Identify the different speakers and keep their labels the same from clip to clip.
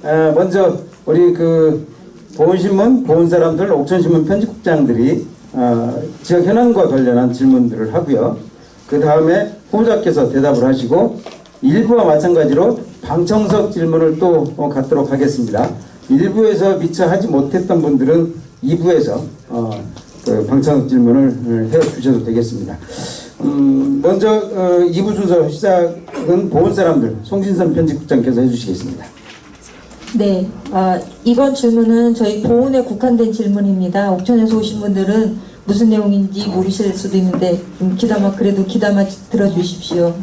Speaker 1: 먼저 우리 그 보훈신문, 보훈사람들, 옥천신문 편집국장들이 지역 현안과 관련한 질문들을 하고요. 그 다음에 후보자께서 대답을 하시고 1부와 마찬가지로 방청석 질문을 또 갖도록 하겠습니다. 1부에서 미처 하지 못했던 분들은 2부에서 그 방청석 질문을 해 주셔도 되겠습니다. 먼저 2부 순서 시작은 보훈사람들 송진선 편집국장께서 해주시겠습니다.
Speaker 2: 네, 이번 질문은 저희 보훈에 국한된 질문입니다. 옥천에서 오신 분들은 무슨 내용인지 모르실 수도 있는데 그래도 귀담아 들어주십시오.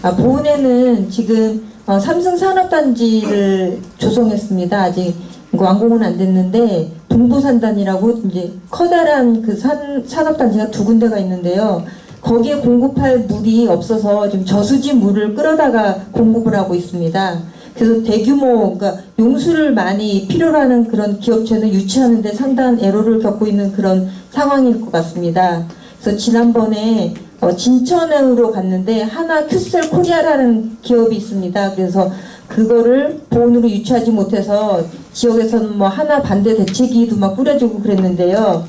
Speaker 2: 보훈에는 지금 삼성 산업단지를 조성했습니다. 아직 완공은 안 됐는데 동부산단이라고 이제 커다란 그 산업단지가 두 군데가 있는데요. 거기에 공급할 물이 없어서 지금 저수지 물을 끌어다가 공급을 하고 있습니다. 그래서 대규모, 그러니까 용수를 많이 필요로 하는 그런 기업체는 유치하는 데 상당한 애로를 겪고 있는 그런 상황일 것 같습니다. 그래서 지난번에 진천으로 갔는데 하나 큐셀 코리아라는 기업이 있습니다. 그래서 그거를 보훈으로 유치하지 못해서 지역에서는 뭐 하나 반대 대책위도 막 꾸려지고 그랬는데요.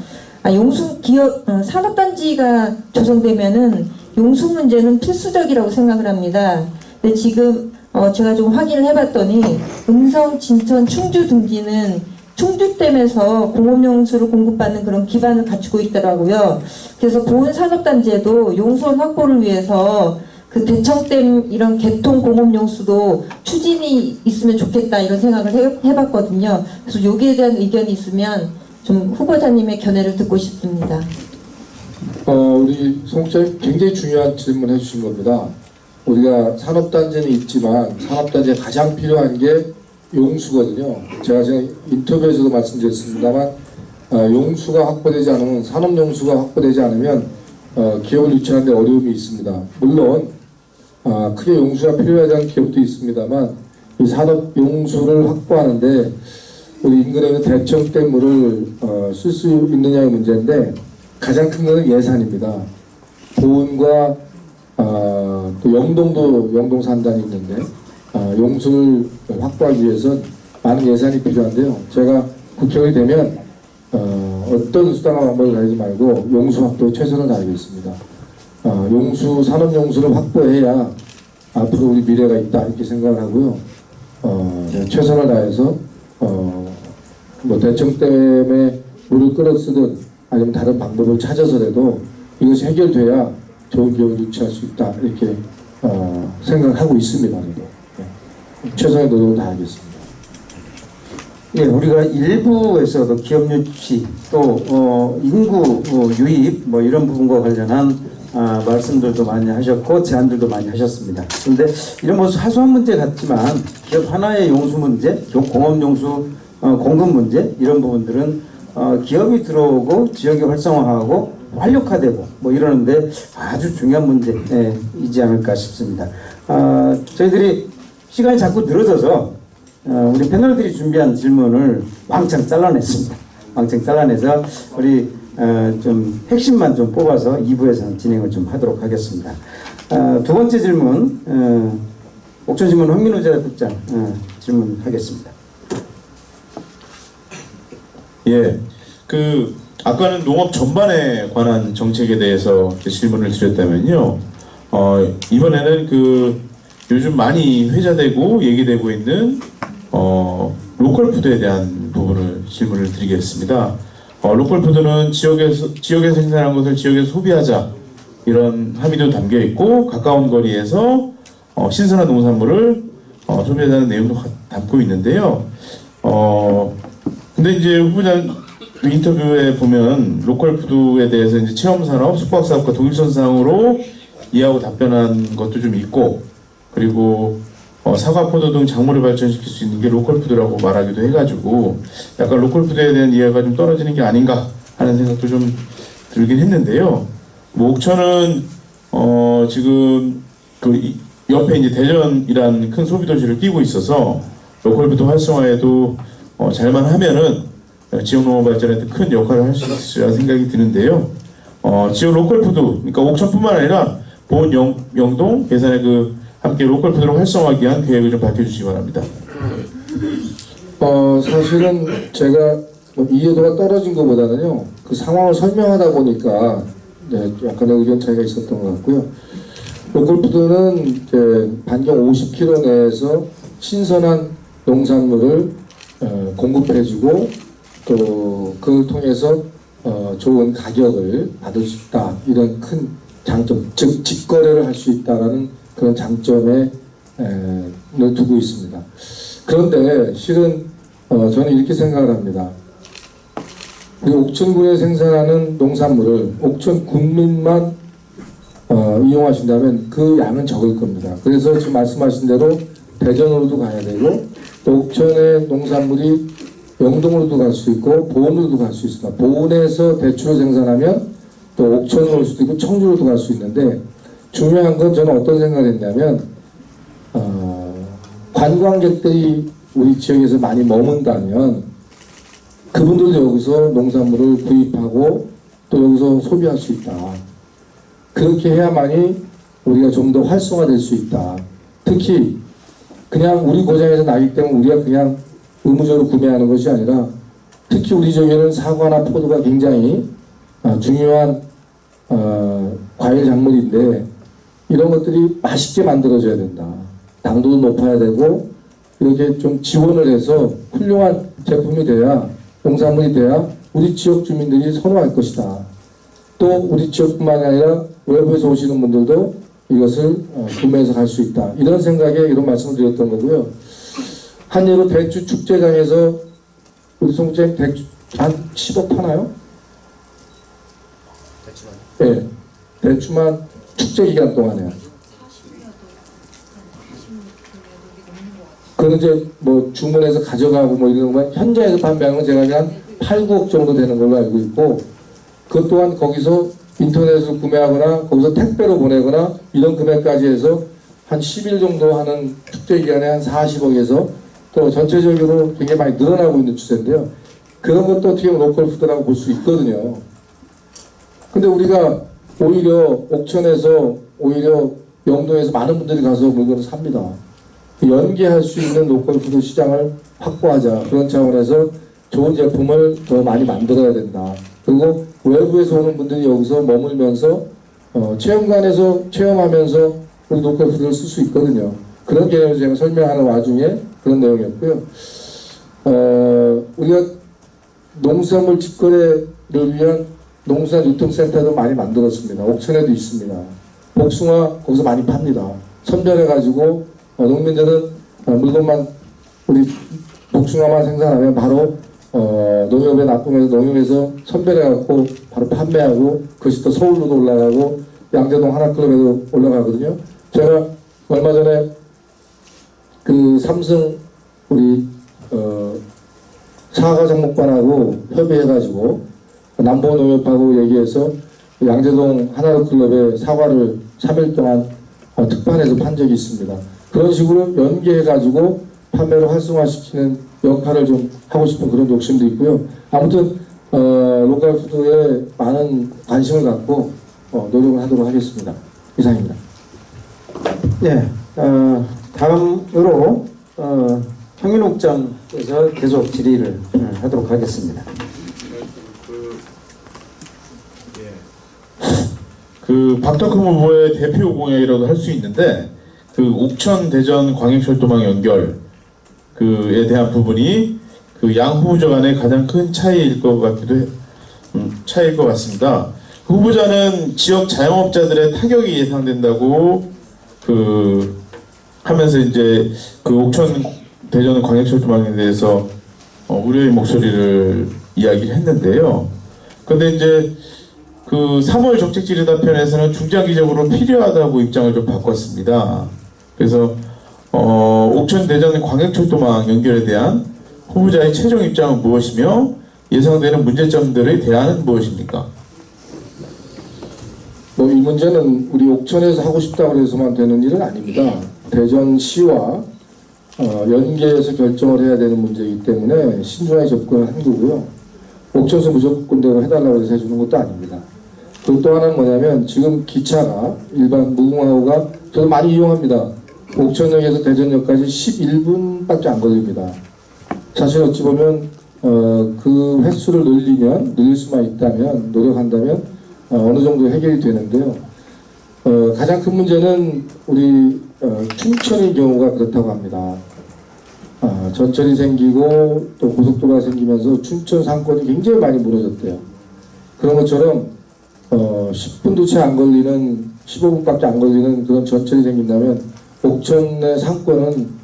Speaker 2: 용수 기업 산업단지가 조성되면은 용수 문제는 필수적이라고 생각을 합니다. 근데 지금 제가 좀 확인을 해봤더니 음성, 진천, 충주 등지는 충주댐에서 공업용수를 공급받는 그런 기반을 갖추고 있더라고요. 그래서 보훈 산업단지에도 용수원 확보를 위해서 그 대청댐 이런 개통 공업용수도 추진이 있으면 좋겠다 이런 생각을 해봤거든요. 그래서 여기에 대한 의견이 있으면 좀 후보자님의 견해를 듣고 싶습니다.
Speaker 3: 우리 송 국장님 굉장히 중요한 질문 해주신 겁니다. 우리가 산업단지는 있지만 산업단지에 가장 필요한 게 용수거든요. 제가 지금 인터뷰에서도 말씀드렸습니다만 용수가 확보되지 않으면 산업용수가 확보되지 않으면 기업을 유치하는 데 어려움이 있습니다. 물론 크게 용수가 필요하지 않은 기업도 있습니다만 이 산업용수를 확보하는데 우리 인근에 있는 대청댐물을 쓸 수 있느냐의 문제인데 가장 큰 것은 예산입니다. 보훈과 또 영동도 영동산단이 있는데 용수를 확보하기 위해서는 많은 예산이 필요한데요. 제가 국회의원이 되면 어떤 수단과 방법을 가리지 말고 용수 확보에 최선을 다하겠습니다. 용수, 산업용수를 확보해야 앞으로 우리 미래가 있다 이렇게 생각을 하고요. 최선을 다해서 뭐 대청댐에 물을 끌어 쓰든 아니면 다른 방법을 찾아서라도 이것이 해결돼야 좋은 기업을 유치할 수 있다 이렇게 생각을 하고 있습니다. 최선의 노력을 다하겠습니다.
Speaker 1: 예, 우리가 일부에서도 기업 유치 또 인구 유입 뭐 이런 부분과 관련한 말씀들도 많이 하셨고 제안들도 많이 하셨습니다. 그런데 이런 뭐 사소한 문제 같지만 기업 하나의 용수 문제, 공업 용수 공급 문제 이런 부분들은 기업이 들어오고 지역이 활성화하고 활력화되고 뭐 이러는데 아주 중요한 문제이지 않을까 싶습니다. 저희들이 시간이 자꾸 늘어져서 우리 패널들이 준비한 질문을 왕창 잘라냈습니다. 왕창 잘라내서 우리 좀 핵심만 좀 뽑아서 2부에서 진행을 좀 하도록 하겠습니다. 두 번째 질문 옥천신문 황민호 제작국장 질문하겠습니다.
Speaker 4: 예, 아까는 농업 전반에 관한 정책에 대해서 질문을 드렸다면요. 이번에는 요즘 많이 회자되고 얘기되고 있는 로컬 푸드에 대한 부분을 질문을 드리겠습니다. 로컬 푸드는 지역에서 생산한 것을 지역에서 소비하자 이런 합의도 담겨 있고 가까운 거리에서 신선한 농산물을 소비하자는 내용도 담고 있는데요. 근데 이제 후보자 인터뷰에 보면 로컬 푸드에 대해서 이제 체험산업, 숙박사업과 동일선상으로 이해하고 답변한 것도 좀 있고, 그리고 사과, 포도 등 작물을 발전시킬 수 있는 게 로컬 푸드라고 말하기도 해가지고 약간 로컬 푸드에 대한 이해가 좀 떨어지는 게 아닌가 하는 생각도 좀 들긴 했는데요. 뭐 옥천은 지금 옆에 이제 대전이란 큰 소비도시를 끼고 있어서 로컬 푸드 활성화에도 잘만 하면은 지역 농업 발전에 큰 역할을 할 수 있으리라 생각이 드는데요. 지역 로컬 푸드, 그러니까 옥천뿐만 아니라 보훈, 영동, 괴산의 함께 로컬 푸드를 활성화하기 위한 계획을 좀 밝혀주시기 바랍니다.
Speaker 3: 사실은 제가 뭐 이해도가 떨어진 것보다는요, 그 상황을 설명하다 보니까 네, 약간의 의견 차이가 있었던 것 같고요. 로컬푸드는 이제 반경 50km 내에서 신선한 농산물을 공급해주고 또 그걸 통해서 좋은 가격을 받을 수 있다, 이런 큰 장점, 즉 직거래를 할 수 있다라는 그런 장점에 두고 있습니다. 그런데 실은 저는 이렇게 생각을 합니다. 우리 옥천군에 생산하는 농산물을 옥천 군민만 이용하신다면 그 양은 적을 겁니다. 그래서 지금 말씀하신 대로 대전으로도 가야 되고, 또 옥천의 농산물이 영동으로도 갈 수 있고 보은으로도 갈 수 있습니다. 보은에서 대추를 생산하면 또 옥천으로 올 수도 있고 청주로도 갈 수 있는데, 중요한 건 저는 어떤 생각을 했냐면 관광객들이 우리 지역에서 많이 머문다면 그분들도 여기서 농산물을 구입하고 또 여기서 소비할 수 있다. 그렇게 해야만이 우리가 좀 더 활성화될 수 있다. 특히 그냥 우리 고장에서 나기 때문에 우리가 그냥 의무적으로 구매하는 것이 아니라, 특히 우리 지역에는 사과나 포도가 굉장히 중요한 과일 작물인데, 이런 것들이 맛있게 만들어져야 된다. 당도도 높아야 되고 이렇게 좀 지원을 해서 훌륭한 제품이 돼야, 농산물이 돼야 우리 지역 주민들이 선호할 것이다. 또 우리 지역뿐만 아니라 외부에서 오시는 분들도 이것을 구매해서 갈 수 있다. 이런 생각에 이런 말씀을 드렸던 거고요. 한 예로 대추 축제장에서 우리 송장님 대추 한 10억 파나요? 대추만? 네. 대추만 축제 기간 동안에요. 그건 이제 뭐 주문해서 가져가고 뭐 이런 거, 현장에서 판매하는 건 제가 한 8, 9억 정도 되는 걸로 알고 있고, 그것 또한 거기서 인터넷으로 구매하거나 거기서 택배로 보내거나 이런 금액까지 해서 한 10일 정도 하는 축제 기간에 한 40억에서 또 전체적으로 굉장히 많이 늘어나고 있는 추세인데요. 그런 것도 어떻게 보면 로컬 푸드라고 볼 수 있거든요. 근데 우리가 오히려 옥천에서, 오히려 영동에서 많은 분들이 가서 물건을 삽니다. 연계할 수 있는 로컬 푸드 시장을 확보하자. 그런 차원에서 좋은 제품을 더 많이 만들어야 된다. 그리고 외부에서 오는 분들이 여기서 머물면서 체험관에서 체험하면서 우리 로컬 푸드를 쓸 수 있거든요. 그런 개념을 제가 설명하는 와중에 그런 내용이었고요. 우리가 농산물 직거래를 위한 농산 유통센터도 많이 만들었습니다. 옥천에도 있습니다. 복숭아 거기서 많이 팝니다. 선별해가지고 농민들은 물건만, 우리 복숭아만 생산하면 바로 농협에 납품해서 농협에서 선별해갖고 바로 판매하고, 그것이 또 서울로도 올라가고 양재동 하나클럽에도 올라가거든요. 제가 얼마 전에 그 삼성 우리 사과 장목반하고 협의해가지고 남보농협하고 얘기해서 양재동 하나클럽에 사과를 3일 동안 특판해서 판 적이 있습니다. 그런 식으로 연계해가지고 판매를 활성화시키는 역할을 좀 하고 싶은 그런 욕심도 있고요. 아무튼 로컬 푸드에 많은 관심을 갖고 노력을 하도록 하겠습니다. 이상입니다.
Speaker 1: 네, 다음으로 황인옥장에서 계속 질의를 하도록 하겠습니다.
Speaker 4: 그 박덕흠 후보의 대표 공약이라고 할 수 있는데, 그 옥천 대전 광역철도망 연결 그에 대한 부분이 그 양 후보자 간의 가장 큰 차이일 것 같기도 해, 차이일 것 같습니다. 그 후보자는 지역 자영업자들의 타격이 예상된다고 그 하면서 이제 그 옥천 대전 광역철도망에 대해서 우려의 목소리를 이야기를 했는데요. 그런데 이제 그 3월 정책질의답변에서는 중장기적으로 필요하다고 입장을 좀 바꿨습니다. 그래서 옥천 대전 광역철도망 연결에 대한 후보자의 최종 입장은 무엇이며 예상되는 문제점들의 대안은 무엇입니까?
Speaker 3: 이 문제는 우리 옥천에서 하고 싶다고 해서만 되는 일은 아닙니다. 대전시와 연계해서 결정을 해야 되는 문제이기 때문에 신중하게 접근을 한 거고요. 옥천에서 무조건 대로 해달라고 해서 해주는 것도 아닙니다. 그리고 또 하나는 뭐냐면, 지금 기차가 일반 무궁화호가 저도 많이 이용합니다. 옥천역에서 대전역까지 11분 15분밖에 안 걸립니다. 사실 어찌 보면 그 횟수를 늘릴 수만 있다면, 노력한다면 어느 정도 해결이 되는데요. 가장 큰 문제는 우리 춘천의 경우가 그렇다고 합니다. 전철이 생기고 또 고속도로가 생기면서 춘천 상권이 굉장히 많이 무너졌대요. 그런 것처럼 10분도 채 안 걸리는, 15분밖에 안 걸리는 그런 전철이 생긴다면 옥천의 상권은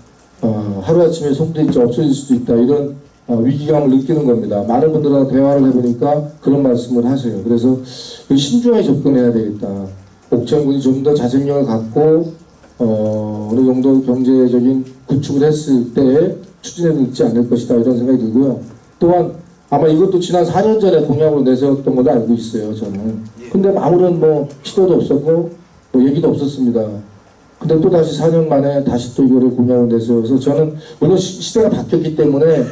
Speaker 3: 하루아침에 송두리째 없어질 수도 있다, 이런 위기감을 느끼는 겁니다. 많은 분들하고 대화를 해보니까 그런 말씀을 하세요. 그래서 신중하게 접근해야 되겠다. 옥천군이 좀 더 자생력을 갖고 어느 정도 경제적인 구축을 했을 때 추진해 듣지 않을 것이다, 이런 생각이 들고요. 또한 아마 이것도 지난 4년 전에 공약으로 내세웠던 걸로 알고 있어요, 저는. 근데 아무런 시도도 없었고 얘기도 없었습니다. 근데 또 다시 4년 만에 다시 또 이거를 공약으로 내세워서, 저는 물론 시대가 바뀌었기 때문에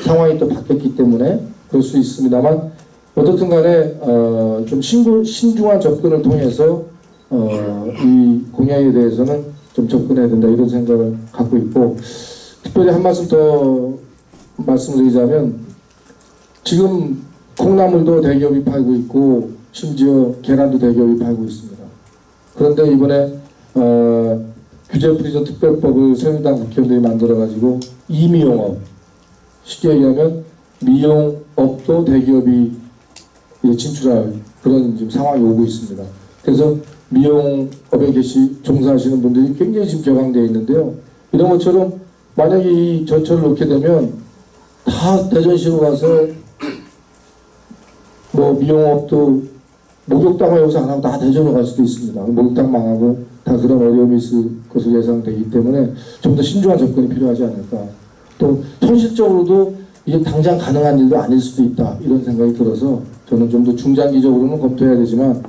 Speaker 3: 상황이 또 바뀌었기 때문에 그럴 수 있습니다만, 어떻든 간에 좀 신중한 접근을 통해서 이 공약에 대해서는 좀 접근해야 된다, 이런 생각을 갖고 있고, 특별히 한 말씀 더 말씀드리자면, 지금 콩나물도 대기업이 팔고 있고 심지어 계란도 대기업이 팔고 있습니다. 그런데 이번에 규제 프리전 특별법을 새누리당 국회의원들이 만들어가지고 이미용업, 쉽게 얘기하면 미용업도 대기업이 진출할 그런 지금 상황이 오고 있습니다. 그래서 미용업에 종사하시는 분들이 굉장히 지금 격앙되어 있는데요. 이런 것처럼 만약에 이 전철을 놓게 되면 다 대전시로 가서 미용업도 목욕탕을 여기서 안 하고 다 대전으로 갈 수도 있습니다. 목욕탕 망하고 다 그런 어려움이 있을 것으로 예상되기 때문에 좀 더 신중한 접근이 필요하지 않을까. 또 현실적으로도 이게 당장 가능한 일도 아닐 수도 있다, 이런 생각이 들어서 저는 좀 더 중장기적으로는 검토해야 되지만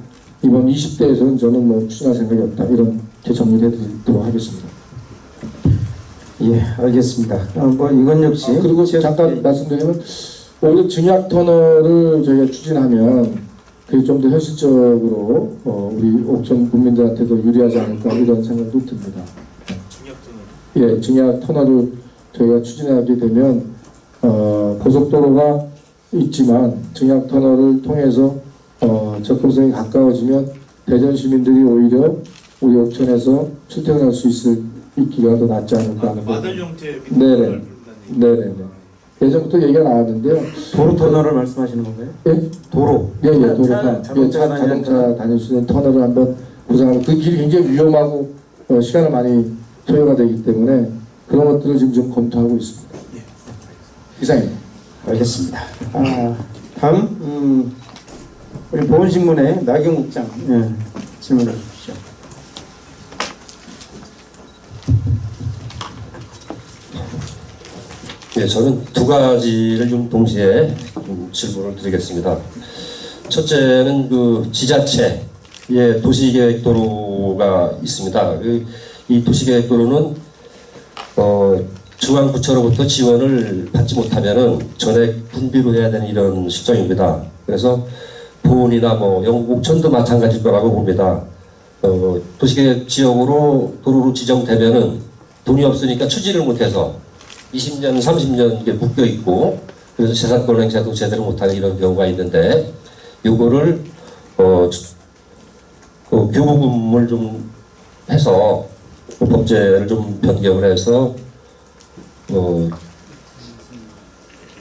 Speaker 3: 이번 20대에서는 저는 추진할 생각이 없다, 이렇게 정리해 드리도록 하겠습니다.
Speaker 1: 예, 알겠습니다. 이건 역시
Speaker 3: 그리고 잠깐 말씀드리면, 오히려 증약 터널을 저희가 추진하면 그게 좀 더 현실적으로 우리 옥천 국민들한테도 유리하지 않을까, 이런 생각도 듭니다. 예, 증약 터널을 저희가 추진하게 되면 고속도로가 있지만 증약 터널을 통해서 접근성이 가까워지면 대전 시민들이 오히려 우리 옥천에서 출퇴근할 수 있기가 더 낫지 않을까 하는 거. 네네네. 예전부터 얘기가 나왔는데요.
Speaker 1: 도로 터널을 말씀하시는 건가요?
Speaker 3: 예?
Speaker 1: 도로.
Speaker 3: 예, 자동차 다닐 수 있는 터널을 한번 구상하면, 그 길이 굉장히 위험하고 시간을 많이 소요가 되기 때문에 그런 것들을 지금 좀 검토하고 있습니다. 이상입니다.
Speaker 1: 알겠습니다. 다음 우리 보건신문의 나경국장 질문해 주십시오.
Speaker 5: 네, 저는 두 가지를 좀 동시에 질문을 드리겠습니다. 첫째는 그 지자체의 도시계획도로가 있습니다. 이 도시계획도로는 중앙부처로부터 지원을 받지 못하면은 전액 분비로 해야 되는 이런 실정입니다. 그래서 보은이나 영국 옥천도 마찬가지일 거라고 봅니다. 도시계획 지역으로 도로로 지정되면은 돈이 없으니까 추진을 못해서 20년, 30년 이게 묶여 있고, 그래서 재산권 행사도 제대로 못하는 이런 경우가 있는데, 요거를 교부금을 좀 해서 법제를 좀 변경을 해서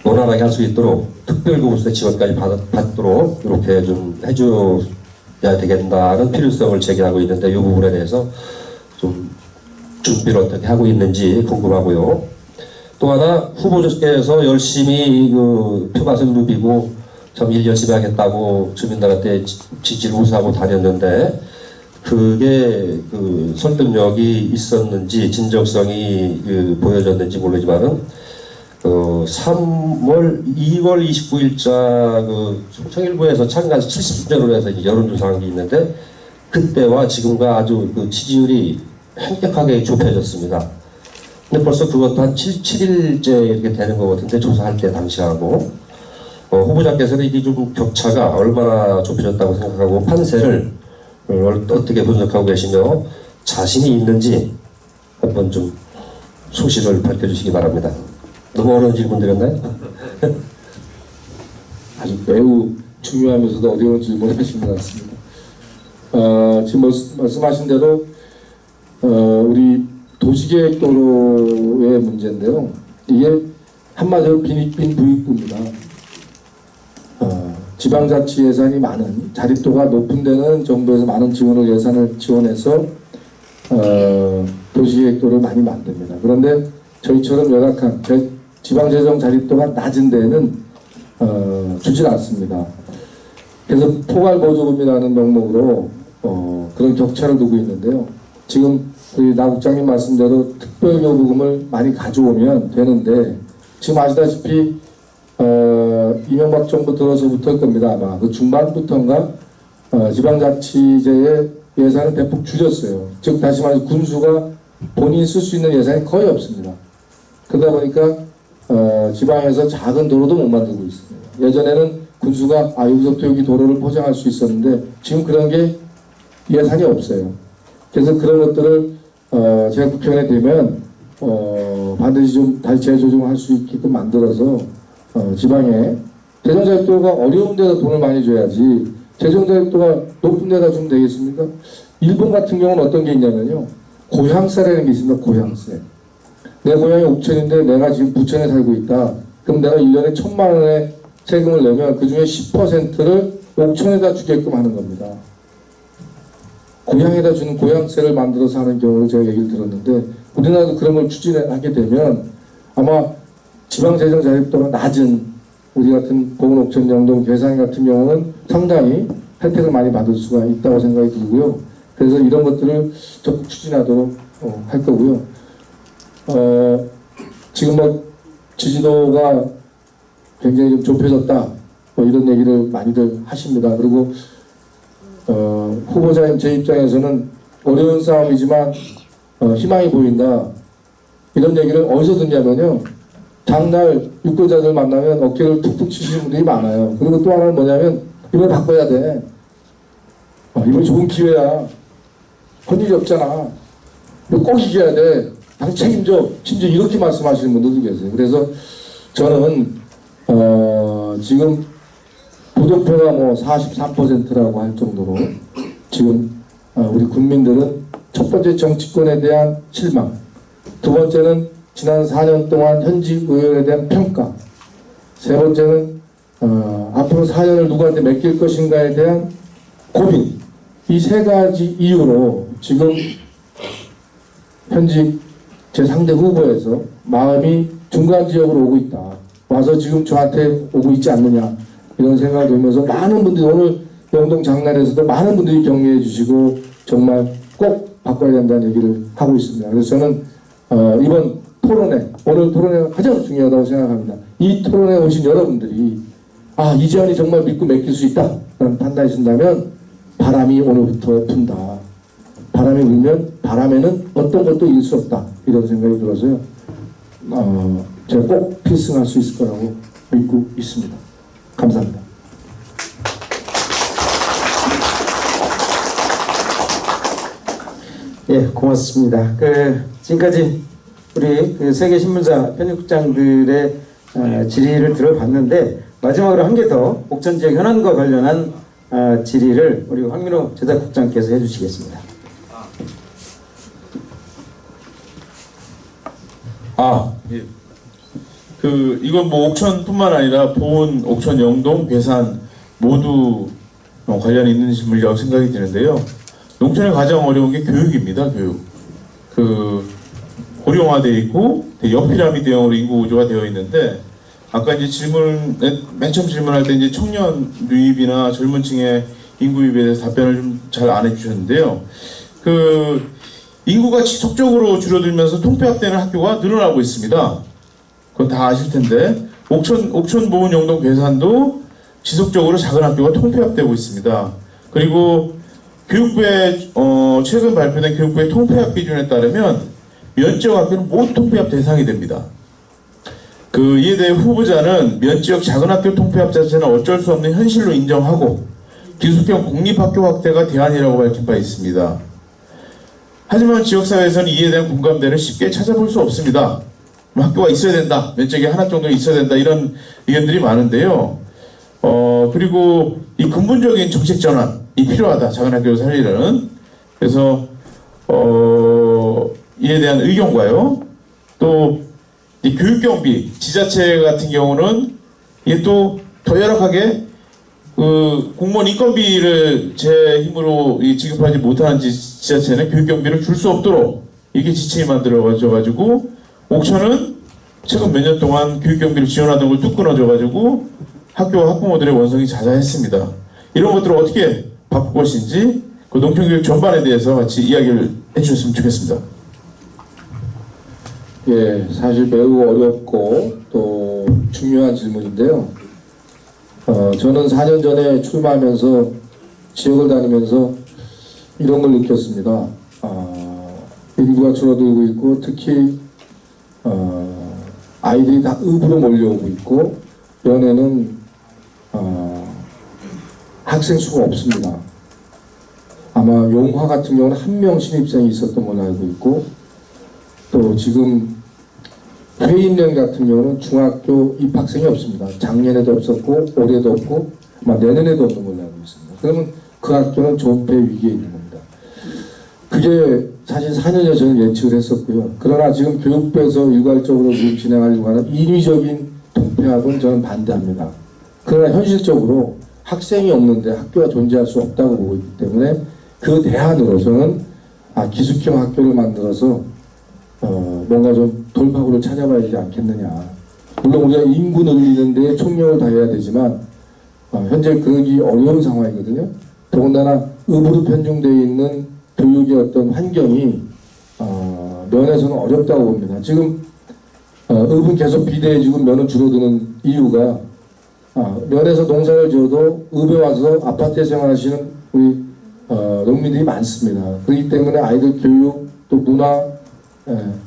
Speaker 5: 원활하게 할 수 있도록 특별교부세 지원까지 받도록 이렇게 좀 해줘야 되겠다는 필요성을 제기하고 있는데, 이 부분에 대해서 좀 준비를 어떻게 하고 있는지 궁금하고요. 또 하나, 후보자께서 열심히 표밭을 누비고 참 일 열심히 하겠다고 주민들한테 지지를 호소하고 다녔는데, 그게 설득력이 있었는지 진정성이 보여졌는지 모르지만은 2월 29일자 청일부에서 참가해서 70주년으로 해서 여론조사한 게 있는데, 그때와 지금과 아주 지지율이 현격하게 좁혀졌습니다. 근데 벌써 그것도 한 7일째 이렇게 되는 것 같은데, 조사할 때 당시하고 후보자께서는 이게 좀 격차가 얼마나 좁혀졌다고 생각하고 판세를 어떻게 분석하고 계시며 자신이 있는지 한번 좀 소식을 밝혀주시기 바랍니다. 너무 어려운 질문드렸나요?
Speaker 3: 아주 매우 중요하면서도 어려운 질문을 하신 것 같습니다. 지금 말씀하신 대로 우리 도시계획도로의 문제인데요. 이게 한마디로 빈익빈 부익부입니다. 지방자치 예산이 많은, 자립도가 높은 데는 정부에서 많은 예산을 지원해서 도시계획도를 많이 만듭니다. 그런데 저희처럼 열악한 지방재정 자립도가 낮은 데는 주질 않습니다. 그래서 포괄보조금이라는 명목으로 그런 격차를 두고 있는데요. 지금 우리 나 국장님 말씀대로 특별요구금을 많이 가져오면 되는데, 지금 아시다시피 이명박 정부 들어서부터일 겁니다. 아마 그 중반부터인가 지방자치제의 예산을 대폭 줄였어요. 즉 다시 말해서 군수가 본인이 쓸 수 있는 예산이 거의 없습니다. 그러다 보니까 지방에서 작은 도로도 못 만들고 있습니다. 예전에는 군수가 여기서부터 여기 도로를 포장할 수 있었는데 지금 그런 게 예산이 없어요. 그래서 그런 것들을 제가 국회의원이 되면 반드시 좀 다시 재조정할 수 있게끔 만들어서 지방에 재정자립도가 어려운 데다 돈을 많이 줘야지 재정자립도가 높은 데다 주면 되겠습니까? 일본 같은 경우는 어떤 게 있냐면요. 고향세라는 게 있습니다. 고향세. 내 고향이 옥천인데 내가 지금 부천에 살고 있다. 그럼 내가 1년에 1,000만 원의 세금을 내면 그 중에 10%를 옥천에다 주게끔 하는 겁니다. 고향에다 주는 고향세를 만들어서 하는 경우를 제가 얘기를 들었는데, 우리나라도 그런 걸 추진하게 되면 아마 지방재정 자립도가 낮은 우리 같은 보은, 옥천, 영동, 괴산 같은 경우는 상당히 혜택을 많이 받을 수가 있다고 생각이 들고요. 그래서 이런 것들을 적극 추진하도록 할 거고요. 지금 지지도가 굉장히 좀 좁혀졌다, 이런 얘기를 많이들 하십니다. 그리고 후보자인 제 입장에서는 어려운 싸움이지만 희망이 보인다, 이런 얘기를 어디서 듣냐면요. 장날 유권자들 만나면 어깨를 툭툭 치시는 분들이 많아요. 그리고 또 하나는 뭐냐면, 이번에 바꿔야 돼. 이번에 좋은 기회야. 할 일이 없잖아. 꼭 이겨야 돼. 당신 책임져. 심지어 이렇게 말씀하시는 분들도 계세요. 그래서 저는 지금 부정표가 43%라고 할 정도로 지금 우리 국민들은 첫 번째 정치권에 대한 실망, 두 번째는 지난 4년 동안 현직 의원에 대한 평가, 세 번째는 앞으로 4년을 누구한테 맡길 것인가에 대한 고민, 이 세 가지 이유로 지금 현직 제 상대 후보에서 마음이 중간 지역으로 오고 있다. 와서 지금 저한테 오고 있지 않느냐, 이런 생각이 들면서 많은 분들이 오늘 영동 장날에서도 많은 분들이 격려해 주시고 정말 꼭 바꿔야 된다는 얘기를 하고 있습니다. 그래서 저는 이번 토론회, 오늘 토론회가 가장 중요하다고 생각합니다. 이 토론회에 오신 여러분들이 이재현이 정말 믿고 맡길 수 있다 라는 판단이 든다면 바람이 오늘부터 분다. 바람이 불면 바람에는 어떤 것도 이길 수 없다, 이런 생각이 들어서요. 제가 꼭 필승할 수 있을 거라고 믿고 있습니다. 감사합니다.
Speaker 1: 예, 고맙습니다. 지금까지 우리 세계 신문사 편집국장들의 질의를 들어봤는데, 마지막으로 한 개 더 옥천 지역 현안과 관련한 질의를 우리 황민호 제작국장께서 해주시겠습니다.
Speaker 4: 예. 이건 옥천뿐만 아니라 보은, 옥천, 영동, 괴산 모두 관련이 있는 질문이라고 생각이 드는데요. 농촌에 가장 어려운 게 교육입니다. 교육. 고령화되어 있고 옆피라미드형으로 인구 구조가 되어 있는데, 아까 이제 맨 처음 질문할 때 이제 청년 유입이나 젊은 층의 인구 유입에 대해서 답변을 좀 잘 안 해주셨는데요. 인구가 지속적으로 줄어들면서 통폐합되는 학교가 늘어나고 있습니다. 그건 다 아실 텐데, 옥천, 보은, 영동, 괴산도 지속적으로 작은 학교가 통폐합되고 있습니다. 그리고 교육부의 최근 발표된 교육부의 통폐합 기준에 따르면 면지역 학교는 모두 통폐합 대상이 됩니다. 이에 대해 후보자는 면지역 작은 학교 통폐합 자체는 어쩔 수 없는 현실로 인정하고 기숙형 공립학교 확대가 대안이라고 밝힌 바 있습니다. 하지만 지역사회에서는 이에 대한 공감대를 쉽게 찾아볼 수 없습니다. 학교가 있어야 된다, 면적이 하나 정도 있어야 된다, 이런 의견들이 많은데요. 그리고 이 근본적인 정책 전환이 필요하다, 작은 학교를 살리는. 그래서 이에 대한 의견과요, 또 이 교육경비, 지자체 같은 경우는 이게 또 더 열악하게 그 공무원 인건비를 제 힘으로 지급하지 못하는 지자체는 교육경비를 줄 수 없도록 이게 지침이 만들어져가지고 옥천은 최근 몇 년 동안 교육경비를 지원하던 걸 뚝 끊어져가지고 학교와 학부모들의 원성이 자자했습니다. 이런 것들을 어떻게 바꿀 것인지 그 농촌교육 전반에 대해서 같이 이야기를 해주셨으면 좋겠습니다.
Speaker 3: 예, 사실 매우 어렵고 또 중요한 질문인데요. 저는 4년 전에 출마하면서 지역을 다니면서 이런 걸 느꼈습니다. 인구가 줄어들고 있고 특히 아이들이 다 읍으로 몰려오고 있고 면에는 학생 수가 없습니다. 아마 용화 같은 경우는 1명 신입생이 있었던 걸로 알고 있고 또 지금 회인령 같은 경우는 중학교 입학생이 없습니다. 작년에도 없었고 올해도 없고 아마 내년에도 없는 걸로 알고 있습니다. 그러면 그 학교는 존폐 위기에 있는 겁니다. 그게 사실 4년 전에 저는 예측을 했었고요. 그러나 지금 교육부에서 일괄적으로 지금 진행하려고 하는 인위적인 통폐합은 저는 반대합니다. 그러나 현실적으로 학생이 없는데 학교가 존재할 수 없다고 보고 있기 때문에 그 대안으로 저는 기숙형 학교를 만들어서 뭔가 좀 돌파구를 찾아봐야 되지 않겠느냐. 물론 우리가 인구 늘리는 데 총력을 다해야 되지만 현재 그러기 어려운 상황이거든요. 더군다나 읍으로 편중되어 있는 교육의 어떤 환경이 면에서는 어렵다고 봅니다. 지금 읍은 계속 비대해지고 면은 줄어드는 이유가 면에서 농사를 지어도 읍에 와서 아파트에 생활하시는 우리 농민들이 많습니다. 그렇기 때문에 아이들 교육, 또 문화,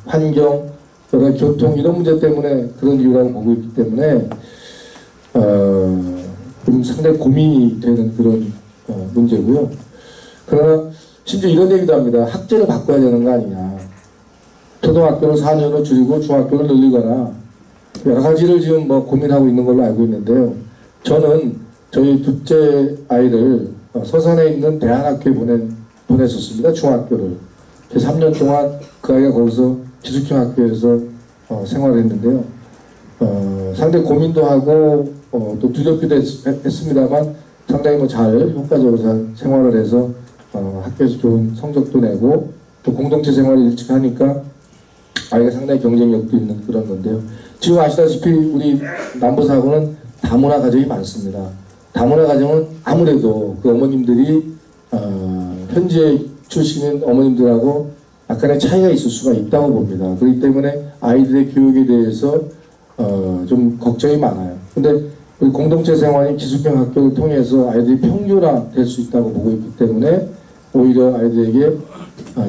Speaker 3: 환경, 여러 교통 이런 문제 때문에 그런 이유라고 보고 있기 때문에 좀 상당히 고민이 되는 그런 문제고요. 그러나 심지어 이런 얘기도 합니다. 학제를 바꿔야 되는 거 아니냐. 초등학교를 4년으로 줄이고 중학교를 늘리거나 여러 가지를 지금 고민하고 있는 걸로 알고 있는데요. 저는 저희 둘째 아이를 서산에 있는 대한학교에 보냈었습니다. 중학교를. 3년 동안 그 아이가 거기서 기숙형 학교에서 생활을 했는데요. 상당히 고민도 하고 또 두렵기도 했습니다만 상당히 잘 효과적으로 잘 생활을 해서 학교에서 좋은 성적도 내고 또 공동체 생활을 일찍 하니까 아이가 상당히 경쟁력도 있는 그런 건데요. 지금 아시다시피 우리 남부사고는 다문화 가정이 많습니다. 다문화 가정은 아무래도 그 어머님들이 현재 출신인 어머님들하고 약간의 차이가 있을 수가 있다고 봅니다. 그렇기 때문에 아이들의 교육에 대해서 좀 걱정이 많아요. 근데 우리 공동체 생활인 기숙형 학교를 통해서 아이들이 평준화 될 수 있다고 보고 있기 때문에 오히려 아이들에게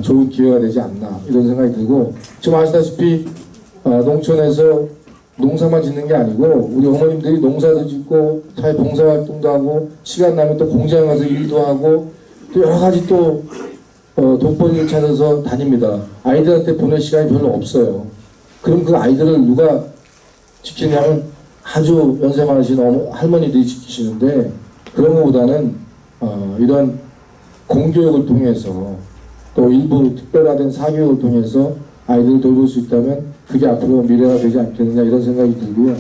Speaker 3: 좋은 기회가 되지 않나 이런 생각이 들고 지금 아시다시피 농촌에서 농사만 짓는 게 아니고 우리 어머님들이 농사도 짓고 사회 봉사활동도 하고 시간 나면 또 공장에 가서 일도 하고 또 여러 가지 또 돈벌이를 찾아서 다닙니다. 아이들한테 보낼 시간이 별로 없어요. 그럼 그 아이들을 누가 지키냐면 아주 연세 많으신 할머니들이 지키시는데 그런 것보다는 이런 공교육을 통해서 또 일부 특별화된 사교육을 통해서 아이들을 돌볼 수 있다면 그게 앞으로 미래가 되지 않겠느냐 이런 생각이 들고요.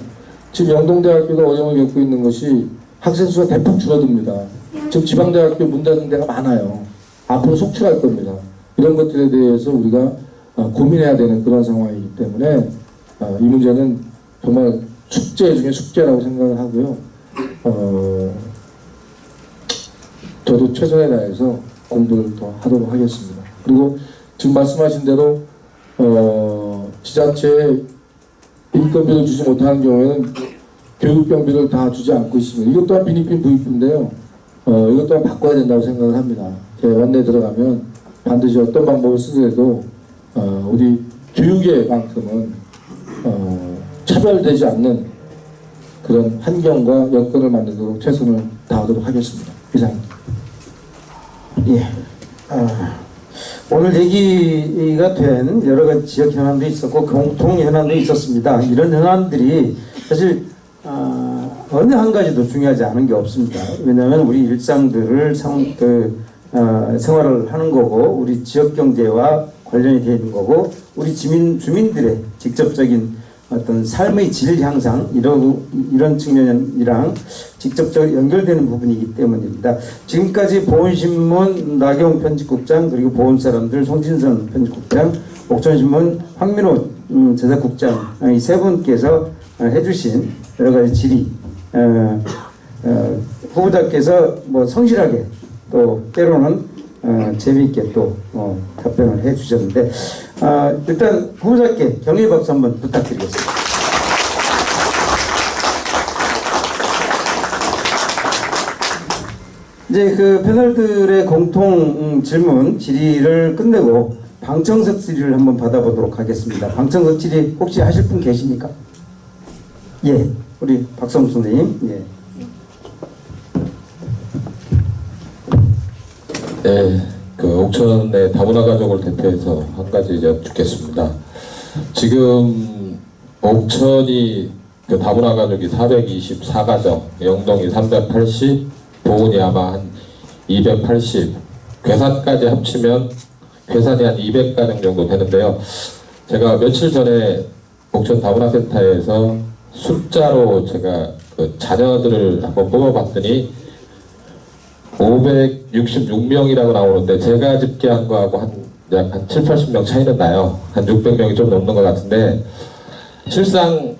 Speaker 3: 지금 영동대학교가 어려움을 겪고 있는 것이 학생 수가 대폭 줄어듭니다. 지금 지방대학교 문 닫는 데가 많아요. 앞으로 속출할 겁니다. 이런 것들에 대해서 우리가 고민해야 되는 그런 상황이기 때문에 이 문제는 정말 숙제 중에 숙제라고 생각을 하고요. 저도 최선을 다해서 공부를 더 하도록 하겠습니다. 그리고 지금 말씀하신 대로 지자체에 인건비를 주지 못하는 경우에는 교육경비를 다 주지 않고 있습니다. 이것 또한 빈익빈 부익부인데요. 이것 또한 바꿔야 된다고 생각을 합니다. 제 원내에 들어가면 반드시 어떤 방법을 쓰더라도 우리 교육에만큼은 차별되지 않는 그런 환경과 여건을 만들도록 최선을 다하도록 하겠습니다. 이상입니다.
Speaker 1: 예. 오늘 얘기가 된 여러 가지 지역 현안도 있었고 공통 현안도 있었습니다. 이런 현안들이 사실 어느 한 가지도 중요하지 않은 게 없습니다. 왜냐하면 우리 일상들을 생활을 하는 거고 우리 지역 경제와 관련이 되어 있는 거고 우리 주민들의 직접적인 어떤 삶의 질 향상 이런 측면이랑 직접적으로 연결되는 부분이기 때문입니다. 지금까지 보훈신문 나경원 편집국장 그리고 보훈사람들 송진선 편집국장 옥천신문 황민호 제작국장 이 세 분께서 해주신 여러 가지 질의 후보자께서 뭐 성실하게 또 때로는 재미있게 또 답변을 해주셨는데 일단 후보자께 격려의 박수 한번 부탁드리겠습니다. 이제 그 패널들의 공통 질문 질의를 끝내고 방청석 질의를 한번 받아보도록 하겠습니다. 방청석 질의 혹시 하실 분 계십니까? 예, 우리 박성수 선생님. 예.
Speaker 6: 네, 그 옥천의 다문화 가족을 대표해서 한 가지 여쭙겠습니다. 지금 옥천이 그 다문화 가족이 424가정, 영동이 380, 보은이 아마 한 280, 괴산까지 합치면 괴산이 한 200가정 정도 되는데요. 제가 며칠 전에 옥천 다문화센터에서 숫자로 제가 그 자녀들을 한번 뽑아봤더니 566명이라고 나오는데 제가 집계한 거하고 약 한 7, 80명 차이는 나요. 한 600명이 좀 넘는 것 같은데 실상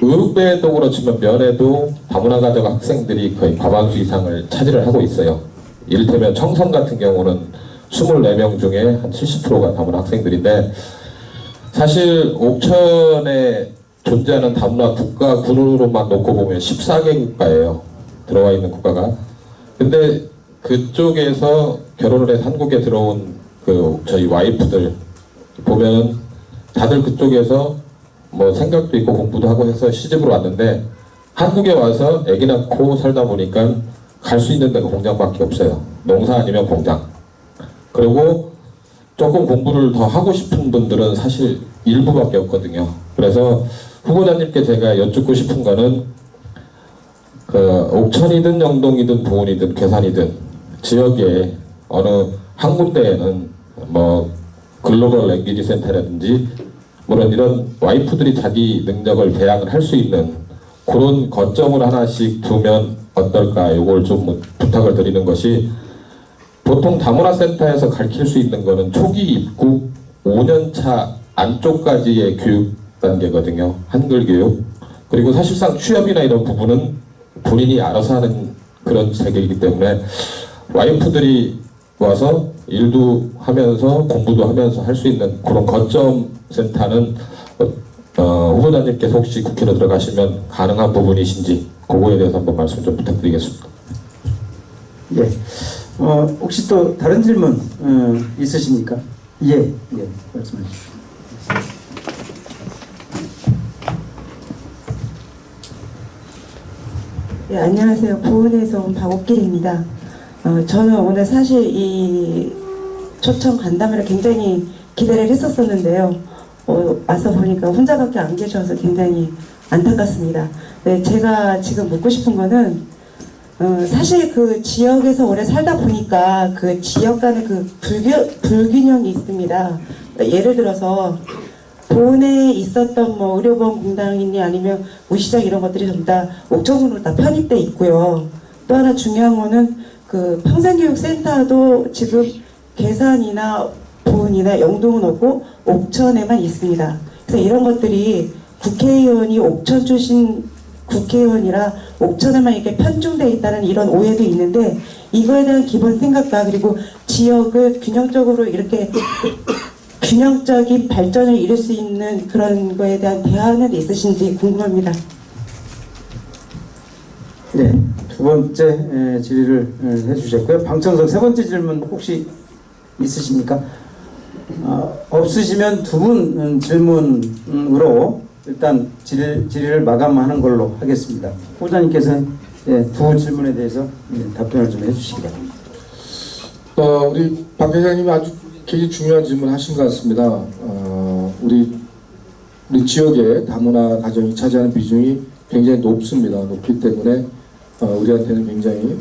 Speaker 6: 의배동으로 치면 면에도 다문화 가족 학생들이 거의 과반수 이상을 차지를 하고 있어요. 이를테면 청성 같은 경우는 24명 중에 한 70%가 다문화 학생들인데 사실 옥천에 존재하는 다문화 국가군으로만 놓고 보면 14개 국가예요. 들어와 있는 국가가. 근데 그쪽에서 결혼을 해서 한국에 들어온 그 저희 와이프들 보면 다들 그쪽에서 뭐 생각도 있고 공부도 하고 해서 시집으로 왔는데 한국에 와서 아기 낳고 살다 보니까 갈 수 있는 데가 공장밖에 없어요. 농사 아니면 공장. 그리고 조금 공부를 더 하고 싶은 분들은 사실 일부밖에 없거든요. 그래서 후보자님께 제가 여쭙고 싶은 거는 그 옥천이든 영동이든 보은이든 괴산이든 지역에 어느 한 군데에는 뭐 글로벌 랭귀지 센터라든지 물론 이런 와이프들이 자기 능력을 배양을 할 수 있는 그런 거점을 하나씩 두면 어떨까 이걸 좀 부탁을 드리는 것이 보통 다문화 센터에서 가르칠 수 있는 거는 초기 입국 5년차 안쪽까지의 교육 단계거든요. 한글 교육. 그리고 사실상 취업이나 이런 부분은 본인이 알아서 하는 그런 세계이기 때문에 와이프들이 와서 일도 하면서 공부도 하면서 할 수 있는 그런 거점 센터는 후보자님께서 혹시 국회로 들어가시면 가능한 부분이신지 그거에 대해서 한번 말씀 좀 부탁드리겠습니다.
Speaker 1: 예. 혹시 또 다른 질문 있으십니까? 예, 말씀해 주십시오.
Speaker 7: 네, 안녕하세요. 보은에서 온 박옥길입니다. 저는 오늘 사실 이 초청 간담회를 굉장히 기대를 했었었는데요. 와서 보니까 혼자밖에 안 계셔서 굉장히 안타깝습니다. 네, 제가 지금 묻고 싶은 거는 사실 그 지역에서 오래 살다 보니까 그 지역 간의 그 불균형이 있습니다. 예를 들어서 보은에 있었던 뭐 의료보험 공단이니 아니면 우시장 이런 것들이 전부 다 옥천군으로 다 편입돼 있고요. 또 하나 중요한 거는 그 평생교육센터도 지금 괴산이나 보은이나 영동은 없고 옥천에만 있습니다. 그래서 이런 것들이 국회의원이 옥천 출신 국회의원이라 옥천에만 이렇게 편중되어 있다는 이런 오해도 있는데 이거에 대한 기본 생각과 그리고 지역을 균형적으로 이렇게 균형적인 발전을 이룰 수 있는 그런 거에 대한 대안은 있으신지 궁금합니다.
Speaker 1: 네, 두 번째 질의를 해주셨고요. 방청석 세 번째 질문 혹시 있으십니까? 없으시면 두 분 질문으로 일단 질의를 마감하는 걸로 하겠습니다. 후보자님께서는 두 질문에 대해서 답변을 좀 해주시기 바랍니다.
Speaker 3: 우리 박 회장님이 아주 굉장히 중요한 질문 하신 것 같습니다. 우리 지역의 다문화 가정이 차지하는 비중이 굉장히 높습니다. 높기 때문에 우리한테는 굉장히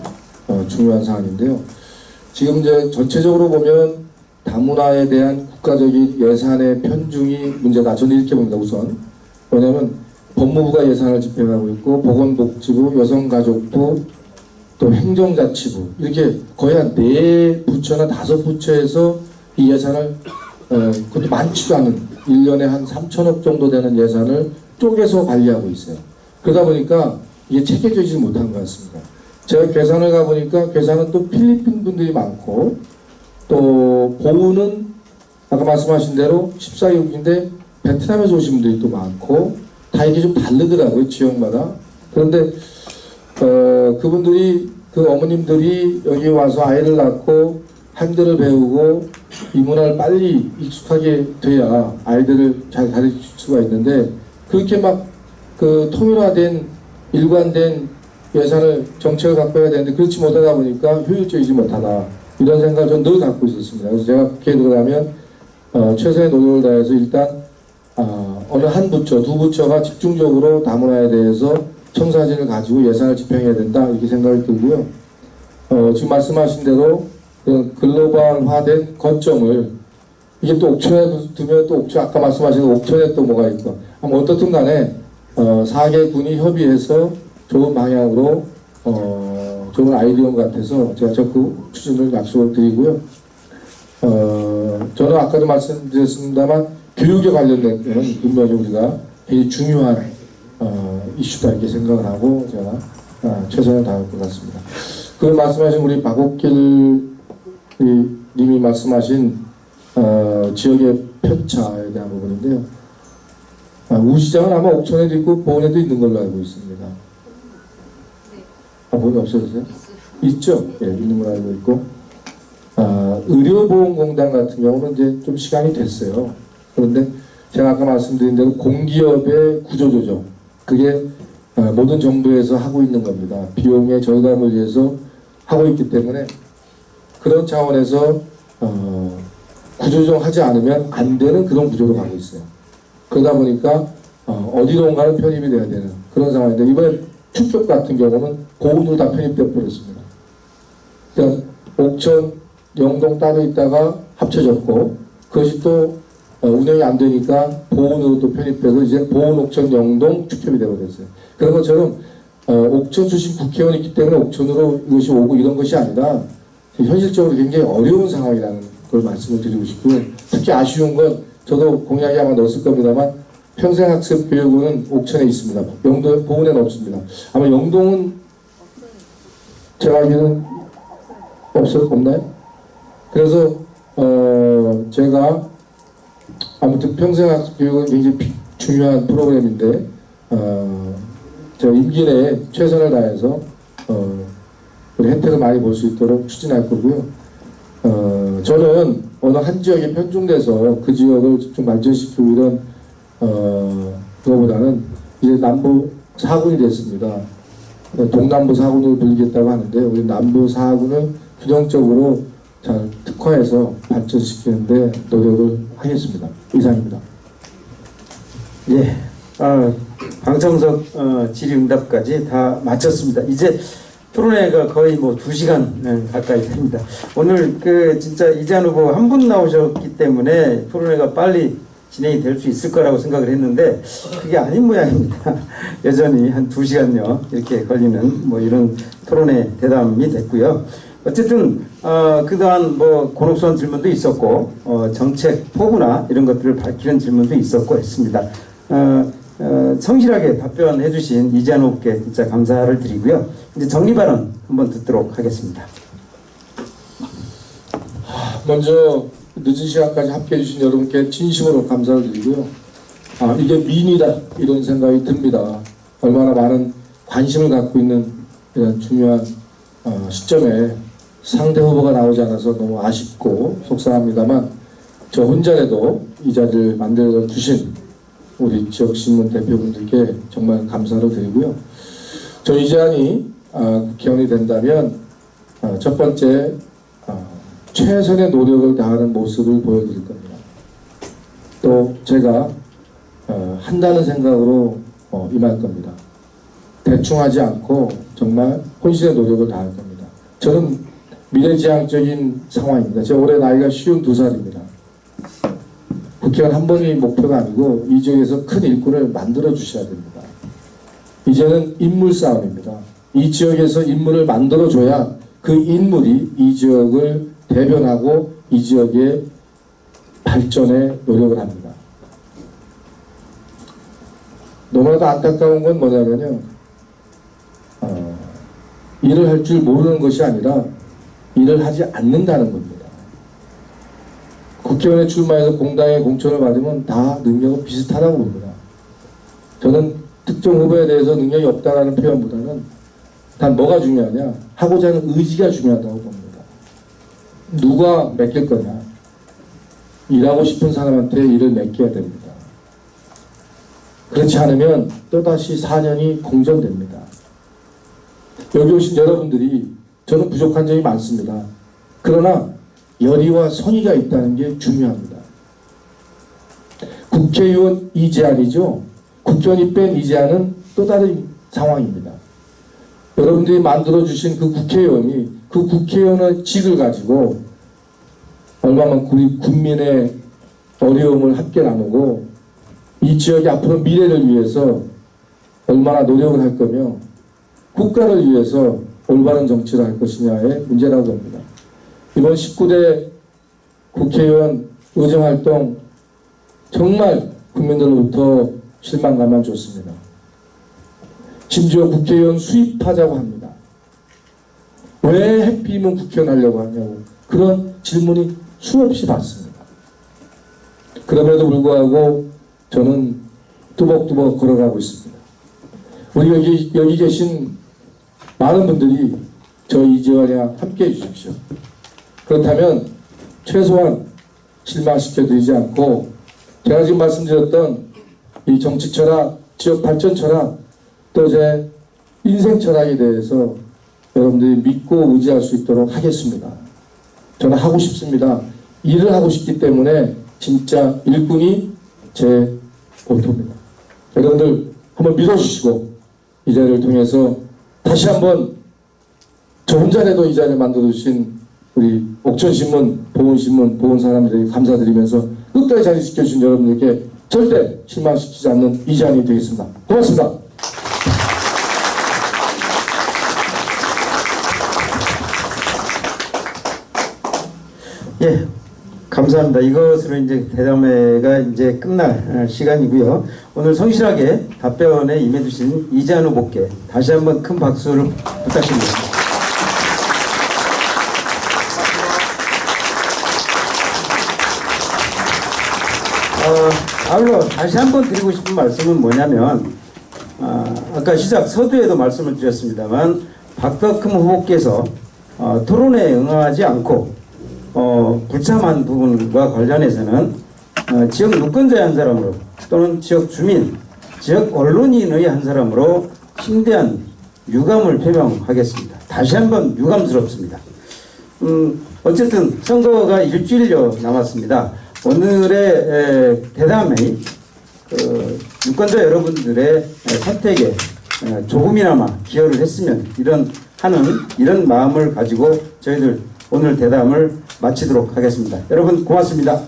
Speaker 3: 중요한 사안인데요. 지금 이제 전체적으로 보면 다문화에 대한 국가적인 예산의 편중이 문제다. 저는 이렇게 봅니다. 우선 왜냐하면 법무부가 예산을 집행하고 있고 보건복지부, 여성가족부, 또 행정자치부 이렇게 거의 한 4부처나 5부처에서 이 예산을 그것도 많지도 않은 1년에 한 3천억 정도 되는 예산을 쪼개서 관리하고 있어요. 그러다 보니까 이게 체계적이지 못한 것 같습니다. 제가 괴산을 가보니까 괴산은 또 필리핀 분들이 많고 또 보우는 아까 말씀하신 대로 14개국인데 베트남에서 오신 분들이 또 많고 다 이게 좀 다르더라고요. 지역마다. 그런데 그분들이 그 어머님들이 여기 와서 아이를 낳고 한글을 배우고 이 문화를 빨리 익숙하게 돼야 아이들을 잘 가르칠 수가 있는데 그렇게 막 그 통일화된 일관된 예산을 정책을 갖고 해야 되는데 그렇지 못하다 보니까 효율적이지 못하다 이런 생각을 저는 늘 갖고 있었습니다. 그래서 제가 국회에 들어가면 최선의 노력을 다해서 일단 어느 한 부처, 두 부처가 집중적으로 다문화에 대해서 청사진을 가지고 예산을 집행해야 된다 이렇게 생각이 들고요. 지금 말씀하신 대로 그 글로벌화된 거점을 이게 또 옥천에 두면 또 옥천 아까 말씀하신 옥천에 또 뭐가 있고 아마 어떻든 간에 4개 군이 협의해서 좋은 방향으로 좋은 아이디어 같아서 제가 적극 추진을 약속을 드리고요. 저는 아까도 말씀드렸습니다만 교육에 관련된 것은 분명히 우리가 굉장히 중요한 이슈다 이렇게 생각을 하고 제가 최선을 다할 것 같습니다. 그 말씀하신 우리 박옥길 님이 말씀하신 지역의 편차에 대한 부분인데요. 우시장은 아마 옥천에도 있고 보은에도 있는 걸로 알고 있습니다. 보은이 없어졌어요? 있죠? 예, 있는 걸로 알고 있고 의료보험공단 같은 경우는 이제 좀 시간이 됐어요. 그런데 제가 아까 말씀드린 대로 공기업의 구조조정 그게 모든 정부에서 하고 있는 겁니다. 비용의 절감을 위해서 하고 있기 때문에 그런 차원에서 구조조정하지 않으면 안 되는 그런 구조로 가고 있어요. 그러다 보니까 어디론가는 편입이 돼야 되는 그런 상황인데 이번에 축적 같은 경우는 보훈으로 다 편입되어 버렸습니다. 그러니까 옥천, 영동 따로 있다가 합쳐졌고 그것이 또 운영이 안 되니까 보훈으로 또 편입돼서 이제 보훈, 옥천, 영동 축협이 되어버렸어요. 그런 것처럼 옥천 출신 국회의원이 있기 때문에 옥천으로 이것이 오고 이런 것이 아니라 현실적으로 굉장히 어려운 상황이라는 걸 말씀을 드리고 싶고요. 특히 아쉬운 건 저도 공약에 아마 넣었을 겁니다만 평생학습교육원은 옥천에 있습니다. 영동, 보훈에는 없습니다. 아마 영동은 제가 알기로는 없나요? 그래서 제가 아무튼 평생학습교육은 굉장히 중요한 프로그램인데 제가 임기 내에 최선을 다해서 우리 혜택을 많이 볼 수 있도록 추진할 거고요. 저는 어느 한 지역에 편중돼서 그 지역을 좀 발전시키고 이런 그거보다는 이제 남부 4군이 됐습니다. 동남부 4군을 불리겠다고 하는데 우리 남부 4군을 균형적으로 잘 특화해서 발전시키는데 노력을 하겠습니다. 이상입니다.
Speaker 1: 예, 방청석 질의응답까지 다 마쳤습니다. 이제 토론회가 거의 뭐 2시간 가까이 됩니다. 오늘 진짜 이재한 후보 한 분 나오셨기 때문에 토론회가 빨리 진행이 될 수 있을 거라고 생각을 했는데 그게 아닌 모양입니다. 여전히 한 2시간여 이렇게 걸리는 뭐 이런 토론회 대담이 됐고요. 어쨌든 그동안 뭐 권옥선 질문도 있었고 정책 포부나 이런 것들을 밝히는 질문도 있었고 했습니다. 성실하게 답변해 주신 이재한 후보께 진짜 감사를 드리고요. 이제 정리 발언 한번 듣도록 하겠습니다.
Speaker 3: 먼저 늦은 시간까지 함께해 주신 여러분께 진심으로 감사를 드리고요. 이게 민이다 이런 생각이 듭니다. 얼마나 많은 관심을 갖고 있는 이런 중요한 시점에 상대 후보가 나오지 않아서 너무 아쉽고 속상합니다만 저 혼자라도 이 자리를 만들어 주신 우리 지역신문 대표분들께 정말 감사를 드리고요. 저희 이재한이 국회의원이 된다면 첫 번째 최선의 노력을 다하는 모습을 보여드릴 겁니다. 또 제가 한다는 생각으로 임할 겁니다. 대충 하지 않고 정말 혼신의 노력을 다할 겁니다. 저는 미래지향적인 상황입니다. 제가 올해 나이가 52살입니다. 국회의원 한 번이 목표가 아니고 이 지역에서 큰 일꾼을 만들어 주셔야 됩니다. 이제는 인물 싸움입니다. 이 지역에서 인물을 만들어 줘야 그 인물이 이 지역을 대변하고 이 지역의 발전에 노력을 합니다. 너무나도 안타까운 건 뭐냐면요. 일을 할 줄 모르는 것이 아니라 일을 하지 않는다는 겁니다. 국회의원에 출마해서 공당에 공천을 받으면 다 능력은 비슷하다고 봅니다. 저는 특정 후보에 대해서 능력이 없다라는 표현보다는 단 뭐가 중요하냐, 하고자 하는 의지가 중요하다고 봅니다. 누가 맡길 거냐, 일하고 싶은 사람한테 일을 맡겨야 됩니다. 그렇지 않으면 또다시 4년이 공정됩니다. 여기 오신 여러분들이 저는 부족한 점이 많습니다. 그러나 열의와 성의가 있다는 게 중요합니다. 국회의원 이제안이죠. 국회의원이 뺀 이제안은 또 다른 상황입니다. 여러분들이 만들어주신 그 국회의원이 그 국회의원의 직을 가지고 얼마만큼 우리 국민의 어려움을 함께 나누고 이 지역의 앞으로 미래를 위해서 얼마나 노력을 할 거며 국가를 위해서 올바른 정치를 할 것이냐의 문제라고 봅니다. 이번 19대 국회의원 의정활동 정말 국민들로부터 실망감만 줬습니다. 심지어 국회의원 수입하자고 합니다. 왜 해피면 국회의원 하려고 하냐고 그런 질문이 수없이 받습니다. 그럼에도 불구하고 저는 뚜벅뚜벅 걸어가고 있습니다. 우리 여기 계신 많은 분들이 저 이재환이와 함께 해주십시오. 그렇다면 최소한 실망시켜드리지 않고 제가 지금 말씀드렸던 이 정치 철학, 지역 발전 철학, 또 제 인생 철학에 대해서 여러분들이 믿고 의지할 수 있도록 하겠습니다. 저는 하고 싶습니다. 일을 하고 싶기 때문에 진짜 일꾼이 제 모토입니다. 여러분들 한번 믿어주시고 이 자리를 통해서 다시 한번 저 혼자라도 이 자리를 만들어주신 우리 옥천신문, 보은신문, 보은 사람들에게 감사드리면서 끝까지 자리 지켜주신 여러분들께 절대 실망시키지 않는 이재환이 되겠습니다. 고맙습니다.
Speaker 1: 예, 감사합니다. 이것으로 이제 대담회가 이제 끝날 시간이고요. 오늘 성실하게 답변에 임해주신 이재환 후보께 다시 한번 큰 박수를 부탁드립니다. 아울러 다시 한번 드리고 싶은 말씀은 뭐냐면 아까 시작 서두에도 말씀을 드렸습니다만 박덕흠 후보께서 토론에 응하지 않고 불참한 부분과 관련해서는 지역 유권자의 한 사람으로 또는 지역 주민, 지역 언론인의 한 사람으로 심대한 유감을 표명하겠습니다. 다시 한번 유감스럽습니다. 어쨌든 선거가 일주일여 남았습니다. 오늘의 대담회 유권자 여러분들의 선택에 조금이나마 기여를 했으면 이런 마음을 가지고 저희들 오늘 대담을 마치도록 하겠습니다. 여러분 고맙습니다.